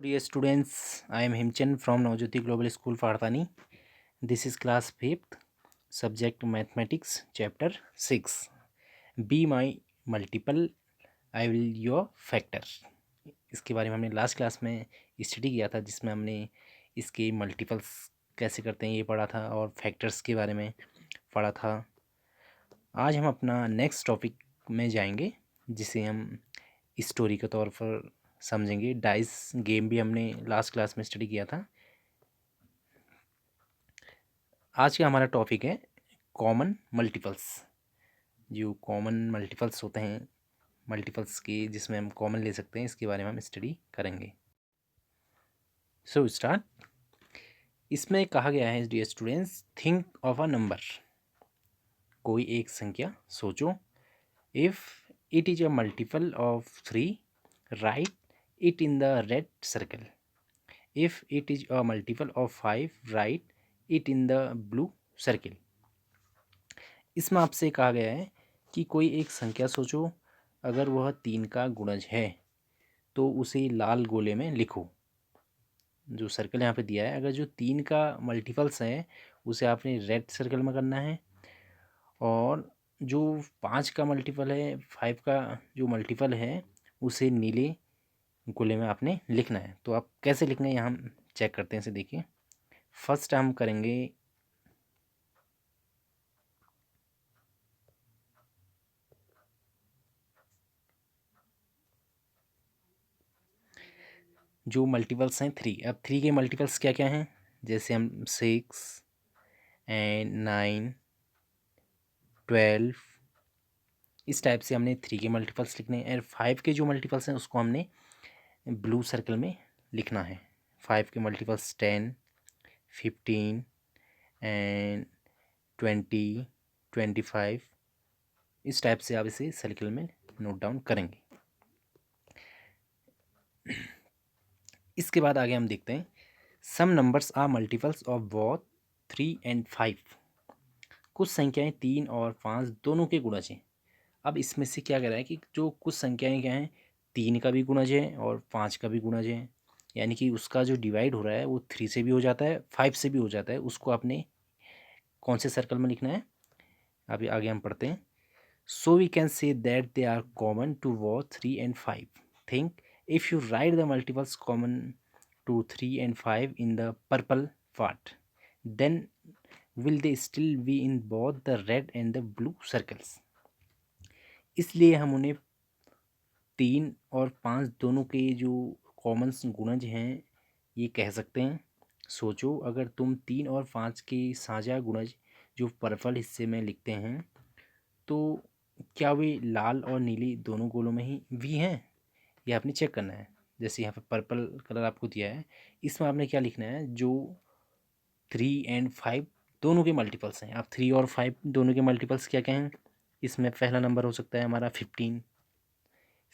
Dear students, I am Himchan from Navjyoti Global School, Fartani. This is class 5th, subject Mathematics, chapter 6. Be my multiple, I will your factor. इसके बारे में हमने last class में study किया था, जिसमें हमने इसके मल्टीपल्स कैसे करते हैं ये पढ़ा था और फैक्टर्स के बारे में पढ़ा था। आज हम अपना नेक्स्ट टॉपिक में जाएंगे, जिसे हम स्टोरी के तौर पर समझेंगे। डाइस गेम भी हमने लास्ट क्लास में स्टडी किया था। आज का हमारा टॉपिक है कॉमन मल्टीपल्स। जो कॉमन मल्टीपल्स होते हैं मल्टीपल्स के, जिसमें हम कॉमन ले सकते हैं, इसके बारे में हम स्टडी करेंगे। So start. इसमें कहा गया है, dear students, think of a number. कोई एक संख्या सोचो। If it is a multiple of 3, write it in the red circle. If it is a multiple of 5, write it in the blue circle. इसमें आपसे कहा गया है कि कोई एक संख्या सोचो, अगर वह 3 का गुणज है तो उसे लाल गोले में लिखो। जो सर्कल यहाँ पे दिया है, अगर जो 3 का मल्टीपल्स है उसे आपने रेड सर्कल में करना है, और जो 5 का मल्टीपल है, 5 का जो मल्टीपल है, उसे नीले गोले में आपने लिखना है। तो आप कैसे लिखना है यहाँ हम चेक करते हैं। इसे देखिए, फर्स्ट हम करेंगे जो मल्टीपल्स हैं 3। अब 3 के मल्टीपल्स क्या क्या हैं, जैसे हम 6 एंड 9, 12, इस टाइप से हमने 3 के मल्टीपल्स लिखने हैं। और 5 के जो मल्टीपल्स हैं उसको हमने ब्लू सर्कल में लिखना है। 5 के मल्टीपल्स 10, 15 एंड 20, 25, इस टाइप से आप इसे सर्कल में नोट डाउन करेंगे। इसके बाद आगे हम देखते हैं, some numbers are multiples of both 3 and 5। कुछ संख्याएं 3 और 5 दोनों के गुणज हैं। अब इसमें से क्या कह रहा है कि जो कुछ संख्याएं क्या हैं, 3 का भी गुणज है और 5 का भी गुणज है। यानी कि उसका जो डिवाइड हो रहा है वो 3 से भी हो जाता है, 5 से भी हो जाता है। उसको आपने कौन से सर्कल में लिखना है, अभी आगे हम पढ़ते हैं। So we can say that they are common to both 3 and 5। Think if you write the multiples common to 3 and 5 in the purple part, then will they still be in both the red and the blue circles। इसलिए हम उन्हें 3 और 5 दोनों के जो common गुणज हैं ये कह सकते हैं। सोचो, अगर तुम 3 और 5 के साझा गुणज जो पर्पल हिस्से में लिखते हैं, तो क्या वे लाल और नीली दोनों गोलों में ही भी हैं, ये आपने चेक करना है। जैसे यहाँ पे पर्पल कलर आपको दिया है, इसमें आपने क्या लिखना है, जो 3 एंड 5 दोनों के मल्टीपल्स हैं। अब 3 और 5 दोनों के मल्टीपल्स क्या क्या हैं, इसमें पहला नंबर हो सकता है हमारा 15।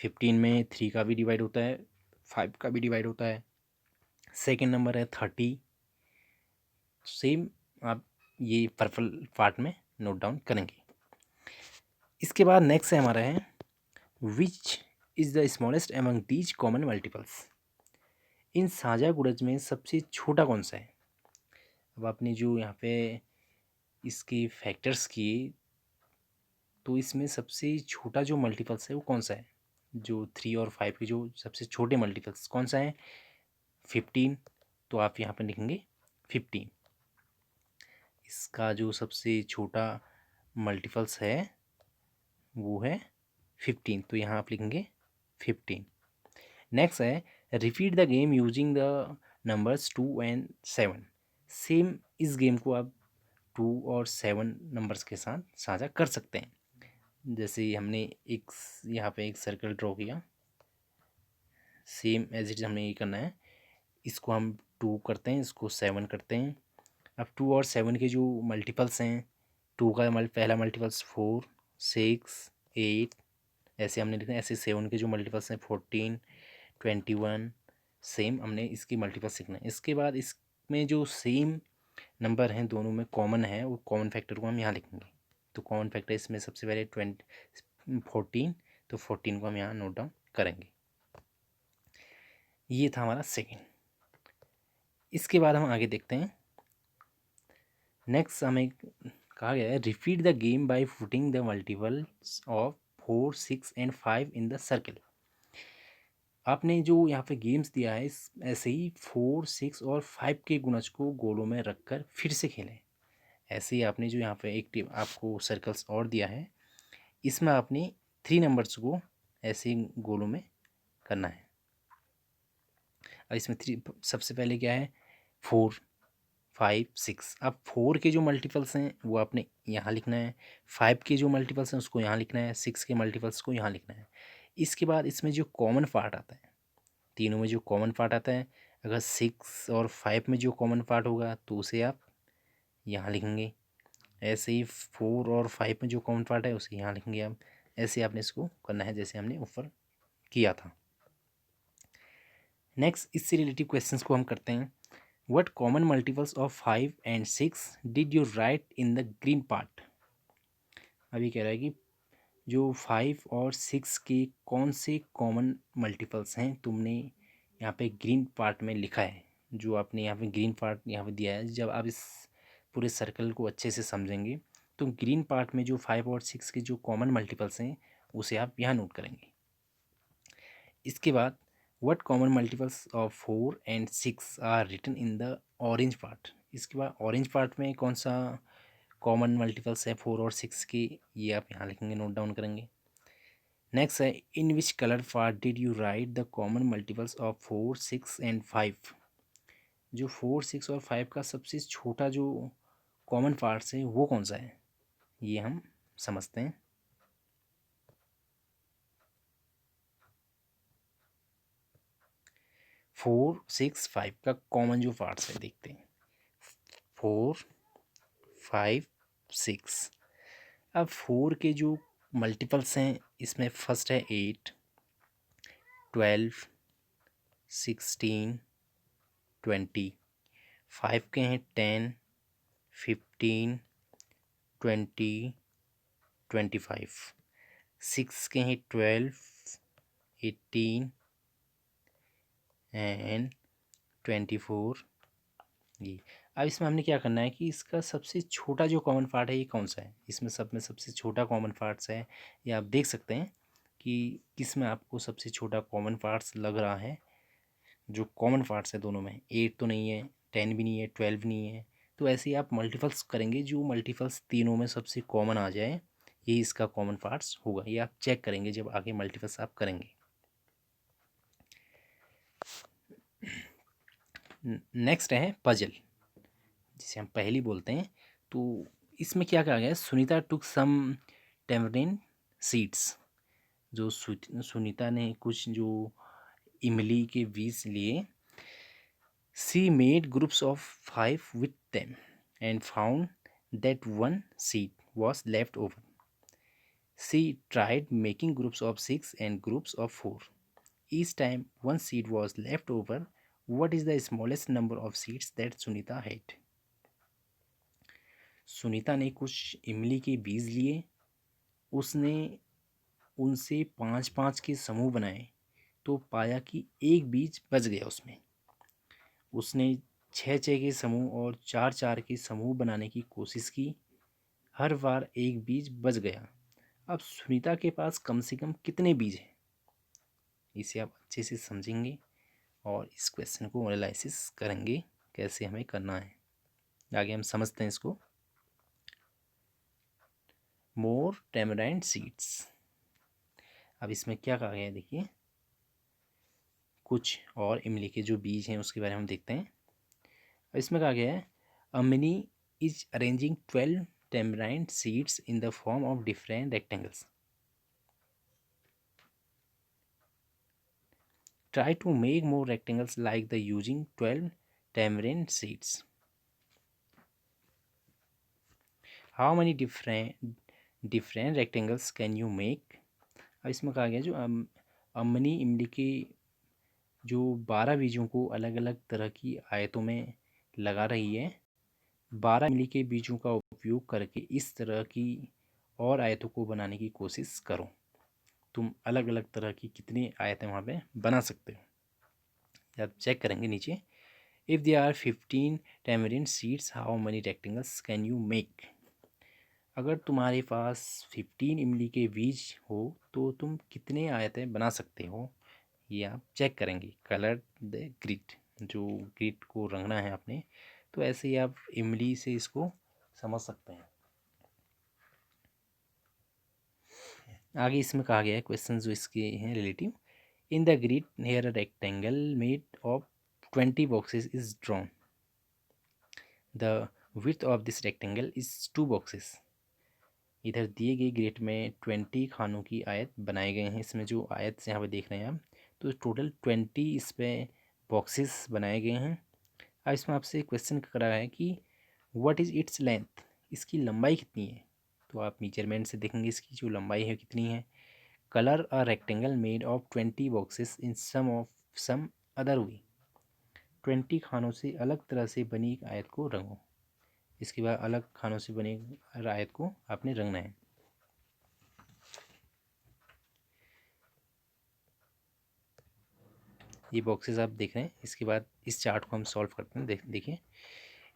15 में 3 का भी डिवाइड होता है, 5 का भी डिवाइड होता है। सेकेंड नंबर है 30। सेम आप ये पर्पल पार्ट में नोट डाउन करेंगे। इसके बाद नेक्स्ट है हमारा है, which is the smallest among these common multiples. इन साझा गुणज में सबसे छोटा कौन सा है। अब आपने जो यहाँ पे इसके फैक्टर्स किए, तो इसमें सबसे छोटा जो मल्टीपल्स है वो कौन सा है। जो 3 और 5 के जो सबसे छोटे मल्टीपल्स कौन सा है, 15। तो आप यहाँ पे लिखेंगे 15। इसका जो सबसे छोटा मल्टीपल्स है वो है 15, तो यहाँ आप लिखेंगे 15। नेक्स्ट है, repeat the game using the numbers 2 and 7। Same इस गेम को आप 2 और 7 नंबर्स के साथ साझा कर सकते हैं। जैसे हमने एक यहाँ पे एक सर्कल ड्रॉ किया, सेम एज इट हमने ये करना है। इसको हम 2 करते हैं, इसको 7 करते हैं। अब 2 और 7 के जो मल्टीपल्स हैं, 2 का पहला मल्टीपल्स 4, 6, 8, ऐसे हमने लिखना है। ऐसे 7 के जो मल्टीपल्स हैं 14, 21, सेम हमने इसकी मल्टीपल्स लिखना है। इसके बाद इसमें जो सेम नंबर हैं दोनों में कॉमन है, वो कॉमन फैक्टर को हम यहाँ लिखेंगे। तो कॉमन फैक्टर इसमें सबसे पहले 14, तो 14 को हम यहाँ नोट डाउन करेंगे। ये था हमारा सेकेंड। इसके बाद हम आगे देखते हैं। नेक्स्ट हमें कहा गया है repeat the game by putting the multiples of 4, 6 and 5 in the circle. आपने जो यहाँ पे गेम्स दिया है ऐसे ही 4, 6 और 5 के गुणज को गोलों में रखकर फिर से खेलें। ऐसे ही आपने जो यहाँ पे एक टीम आपको सर्कल्स और दिया है, इसमें आपने 3 नंबर्स को ऐसे ही गोलों में करना है। अब इसमें 3 सबसे पहले क्या है 4, 5, 6। अब 4 के जो मल्टीपल्स हैं वो आपने यहाँ लिखना है, 5 के जो मल्टीपल्स हैं उसको यहाँ लिखना है, 6 के मल्टीपल्स को यहाँ लिखना है। इसके बाद इसमें जो कॉमन पार्ट आता है, तीनों में जो कॉमन पार्ट आता है, अगर 6 और 5 में जो कॉमन पार्ट होगा तो उसे आप यहाँ लिखेंगे। ऐसे ही 4 और 5 में जो कॉमन पार्ट है उसे यहाँ लिखेंगे आप। ऐसे आपने इसको करना है जैसे हमने ऊपर किया था। नेक्स्ट इससे रिलेटिव क्वेश्चंस को हम करते हैं। What common multiples of 5 and 6 did you right in the green part. अभी कह रहा है कि जो 5 और 6 के कौन से कॉमन मल्टीपल्स हैं तुमने यहाँ पे ग्रीन पार्ट में लिखा है। जो आपने यहाँ पे ग्रीन पार्ट यहाँ पे दिया है, जब आप इस पूरे सर्कल को अच्छे से समझेंगे तो ग्रीन पार्ट में जो 5 और 6 के जो कॉमन मल्टीपल्स हैं उसे आप यहाँ नोट करेंगे। इसके बाद what common multiples of 4 and 6 are written in the orange part. इसके बाद ऑरेंज पार्ट में कौन सा कॉमन मल्टीपल्स है 4 और 6 की, ये आप यहाँ लिखेंगे, नोट डाउन करेंगे। नेक्स्ट है in which colour part did you write the common multiples of 4, 6 and 5। जो 4, 6 और 5 का सबसे छोटा जो कॉमन पार्ट्स है वो कौन सा है, ये हम समझते हैं। 4, 6, 5 का कॉमन जो पार्ट्स है देखते हैं। 4, 5, 6। अब 4 के जो मल्टीपल्स हैं इसमें फर्स्ट है 8, 12, 16, 20। 5 के हैं 10, 15, 20, 25। 6 के हैं 12, 18 एंड 24। ये अब इसमें हमने क्या करना है कि इसका सबसे छोटा जो कॉमन पार्ट है ये कौन सा है। इसमें सब में सबसे छोटा कॉमन पार्ट्स है, ये आप देख सकते हैं कि किस में आपको सबसे छोटा कॉमन पार्ट्स लग रहा है। जो कॉमन पार्ट्स है दोनों में 8 तो नहीं है, 10 भी नहीं है, 12 भी नहीं है। तो ऐसे ही आप मल्टीपल्स करेंगे, जो मल्टीपल्स तीनों में सबसे कॉमन आ जाए यही इसका कॉमन पार्ट्स होगा। ये आप चेक करेंगे जब आगे मल्टीपल्स आप करेंगे। नेक्स्ट है पजल, जिसे हम पहेली बोलते हैं। तो इसमें क्या कहा गया है, सुनीता टुक सम टेमरिन सीड्स। जो सुनीता ने कुछ जो इमली के बीज लिए। She made groups of 5 with them and found that one seed was left over. She tried making groups of 6 and groups of 4. Each time one seed was left over, what is the smallest number of seeds that Sunita had? Sunita ने कुछ इमली के बीज लिए, उसने उनसे 5-5 के समूह बनाए तो पाया कि एक बीज बच गया उसमें। उसने 6-6 के समूह और 4-4 के समूह बनाने की कोशिश की, हर बार एक बीज बच गया। अब सुनीता के पास कम से कम कितने बीज हैं, इसे आप अच्छे से समझेंगे और इस क्वेश्चन को एनालिसिस करेंगे कैसे हमें करना है। आगे हम समझते हैं इसको। मोर टेमराइंड सीड्स। अब इसमें क्या कहा गया है देखिए, कुछ और इमली के जो बीज हैं उसके बारे में हम देखते हैं। इसमें कहा गया है Amini is arranging 12 tamarind seeds in the form of different rectangles. Try to make more rectangles like the using 12 tamarind seeds. How many different rectangles can you make? अब इसमें कहा गया जो अमनी इमली के जो 12 बीजों को अलग अलग तरह की आयतों में लगा रही है। 12 इमली के बीजों का उपयोग करके इस तरह की और आयतों को बनाने की कोशिश करो। तुम अलग अलग तरह की कितनी आयतें वहाँ पे बना सकते हो। आप चेक करेंगे नीचे, if they are 15 tamarind seeds how many rectangles can you make. अगर तुम्हारे पास 15 इमली के बीज हो तो तुम कितने आयतें बना सकते हो, ये आप चेक करेंगे। कलर द ग्रिड, जो ग्रिड को रंगना है आपने, तो ऐसे ही आप इमली से इसको समझ सकते हैं। आगे इसमें कहा गया है क्वेश्चन जो इसके हैं relative, in the grid here a rectangle made of 20 boxes is drawn, the width of this rectangle is 2 boxes. इधर दिए गए ग्रिड में 20 खानों की आयत बनाए गए हैं। इसमें जो आयत यहाँ पे देख रहे हैं आप, तो टोटल 20 इसमें बॉक्सेस बनाए गए हैं। अब इसमें आपसे क्वेश्चन कर रहा है कि व्हाट इज़ इट्स लेंथ, इसकी लंबाई कितनी है। तो आप मेजरमेंट से देखेंगे इसकी जो लंबाई है कितनी है। Colour a rectangle made of 20 boxes in some other way, 20 खानों से अलग तरह से बनी एक आयत को रंगो। इसके बाद अलग खानों से बनी आयत को आपने रंगना है। ये बॉक्सेस आप देख रहे हैं। इसके बाद इस चार्ट को हम सॉल्व करते हैं। देखिए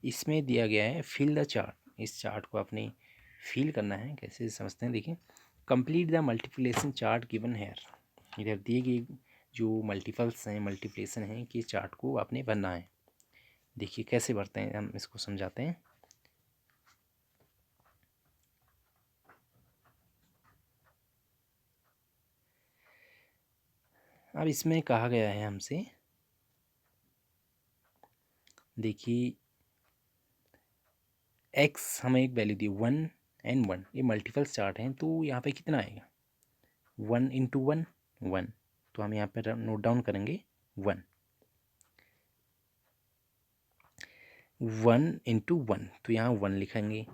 इसमें दिया गया है फिल द चार्ट। इस चार्ट को आपने फिल करना है। कैसे समझते हैं, देखिए, complete the multiplication chart given here. इधर दिए गए जो मल्टीपल्स हैं, मल्टीप्लिकेशन हैं, कि चार्ट को आपने भरना है। देखिए कैसे भरते हैं, हम इसको समझाते हैं। अब इसमें कहा गया है हमसे, देखिए एक्स हमें एक वैल्यू दी 1 एंड 1, ये मल्टीपल्स चार्ट हैं, तो यहाँ पे कितना आएगा 1 इंटू 1 1, तो हम यहाँ पर नोट डाउन करेंगे 1 1 इंटू 1, तो यहाँ 1 लिखेंगे।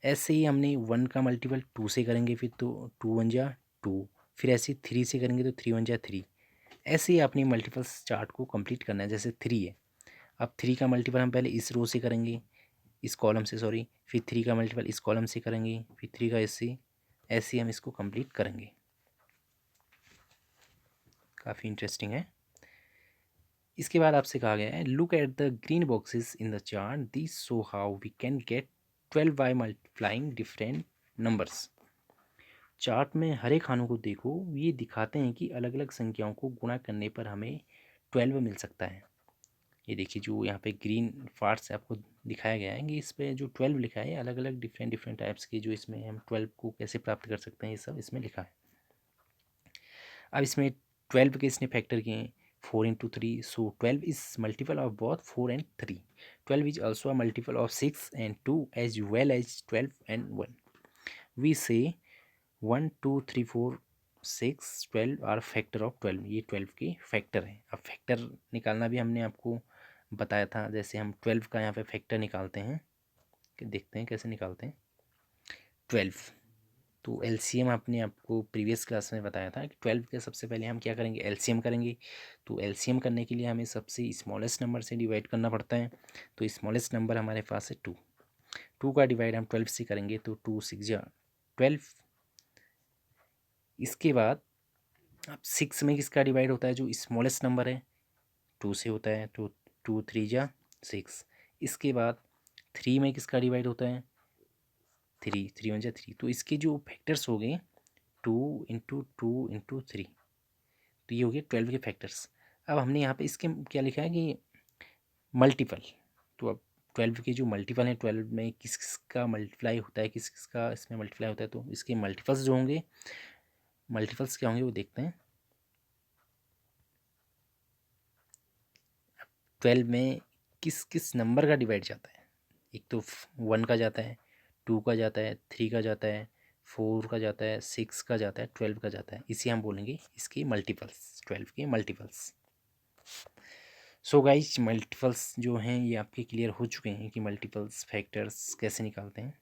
ऐसे ही हमने 1 का मल्टीपल 2 से करेंगे, फिर तो 2 1 जा 2, फिर ऐसे ही 3 से करेंगे तो 3 1 जा 3। ऐसे ही अपनी मल्टीपल्स चार्ट को कंप्लीट करना है। जैसे 3 है, अब 3 का मल्टीपल हम पहले इस रो से करेंगे, इस कॉलम से सॉरी, फिर 3 का मल्टीपल इस कॉलम से करेंगे, फिर 3 का इससे, ऐसे ही हम इसको कंप्लीट करेंगे। काफ़ी इंटरेस्टिंग है। इसके बाद आपसे कहा गया है look at the green boxes in the chart, this show how we can get 12 by multiplying different numbers. Chart में हरे खानों को देखो, ये दिखाते हैं कि अलग अलग संख्याओं को गुणा करने पर हमें 12 मिल सकता है। ये देखिए जो यहाँ पे ग्रीन पार्ट्स आपको दिखाया गया है कि इस पे जो 12 लिखा है, अलग अलग डिफरेंट डिफरेंट टाइप्स के, जो इसमें हम 12 को कैसे प्राप्त कर सकते हैं, ये सब इसमें लिखा है। अब इसमें 12 के इसने फैक्टर किए हैं 4 into 3, so 12 is multiple of both 4 and 3। 12 is also a multiple of 6 and 2 as well as 12 and 1। We say 1 2 3 4 6 12 are factor of 12, ये 12 के फैक्टर हैं। अब फैक्टर निकालना भी हमने आपको बताया था। जैसे हम 12 का यहाँ पे फैक्टर निकालते हैं, कि देखते हैं कैसे निकालते हैं 12। तो एलसीएम आपने आपको प्रीवियस क्लास में बताया था कि 12 के सबसे पहले हम क्या करेंगे, एलसीएम करेंगे। तो एलसीएम करने के लिए हमें सबसे स्मॉलेस्ट नंबर से डिवाइड करना पड़ता है। तो स्मॉलेस्ट नंबर हमारे पास है 2। 2 का डिवाइड हम 12 से करेंगे, तो 2 6 जा 12। इसके बाद अब 6 में किसका डिवाइड होता है, जो स्मॉलेस्ट नंबर है 2 से होता है, तो 2 3 जा 6। इसके बाद 3 में किसका डिवाइड होता है 3, 3 1 जा 3। तो इसके जो फैक्टर्स हो गए 2 इंटू 2 इंटू 3, तो ये हो गया 12 के फैक्टर्स। अब हमने यहाँ पे इसके क्या लिखा है कि मल्टीपल, तो अब 12 के जो मल्टीपल हैं, 12 में किस किस का मल्टीप्लाई होता है, किस किस का इसमें मल्टीप्लाई होता है, तो इसके मल्टीपल्स जो होंगे, मल्टीपल्स क्या होंगे वो देखते हैं। 12 में किस किस नंबर का डिवाइड जाता है, एक तो 1 का जाता है, 2 का जाता है, 3 का जाता है, 4 का जाता है, 6 का जाता है, 12 का जाता है। इसे हम बोलेंगे इसके मल्टीपल्स, 12 के मल्टीपल्स। सो गाइस मल्टीपल्स जो हैं ये आपके क्लियर हो चुके हैं कि मल्टीपल्स फैक्टर्स कैसे निकालते हैं।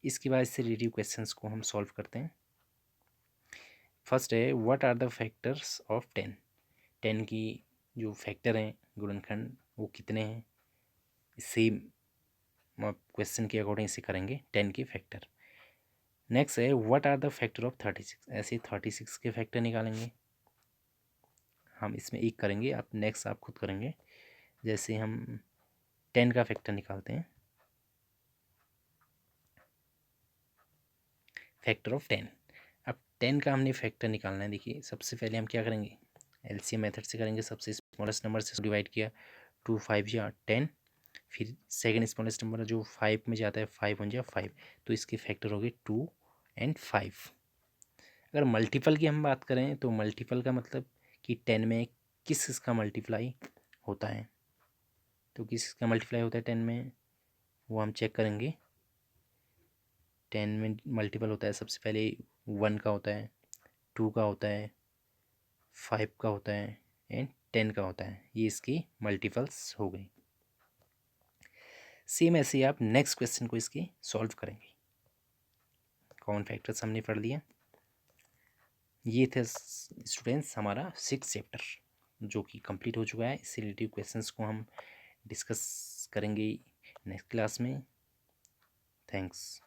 इसके बाद इससे रिलेटिव क्वेश्चंस को हम सॉल्व करते हैं। फर्स्ट है what are the factors of 10। 10 की जो फैक्टर हैं गुणनखंड वो कितने हैं, सेम क्वेश्चन के अकॉर्डिंग इसे करेंगे 10 के फैक्टर। नेक्स्ट है what are the factor of 36। ऐसे 36 के फैक्टर निकालेंगे। हम इसमें एक करेंगे, आप नेक्स्ट आप खुद करेंगे। जैसे हम 10 का फैक्टर निकालते हैं, फैक्टर ऑफ 10। अब 10 का हमने फैक्टर निकालना है। देखिए सबसे पहले हम क्या करेंगे, एलसीएम मेथड से करेंगे। सबसे स्मॉलेस्ट नंबर से डिवाइड किया, 2 5 या 10। फिर सेकंड स्मॉलेस्ट नंबर जो 5 में जाता है, 5 1 या 5, तो इसके फैक्टर हो गए 2 एंड 5। अगर मल्टीपल की हम बात करें तो मल्टीपल का मतलब कि 10 में किस का मल्टीप्लाई होता है, तो किस का मल्टीप्लाई होता है 10 में, वो हम चेक करेंगे। 10 में मल्टीपल होता है सबसे पहले 1 का होता है, 2 का होता है, 5 का होता है एंड 10 का होता है। ये इसकी मल्टीपल्स हो गई। सेम ऐसे ही आप नेक्स्ट क्वेश्चन को इसके सॉल्व करेंगे। कॉमन फैक्टर्स हमने पढ़ लिया। ये थे स्टूडेंट्स हमारा 6 चैप्टर जो कि कंप्लीट हो चुका है। इससे रिलेटिव क्वेश्चंस को हम डिस्कस करेंगे नेक्स्ट क्लास में। थैंक्स।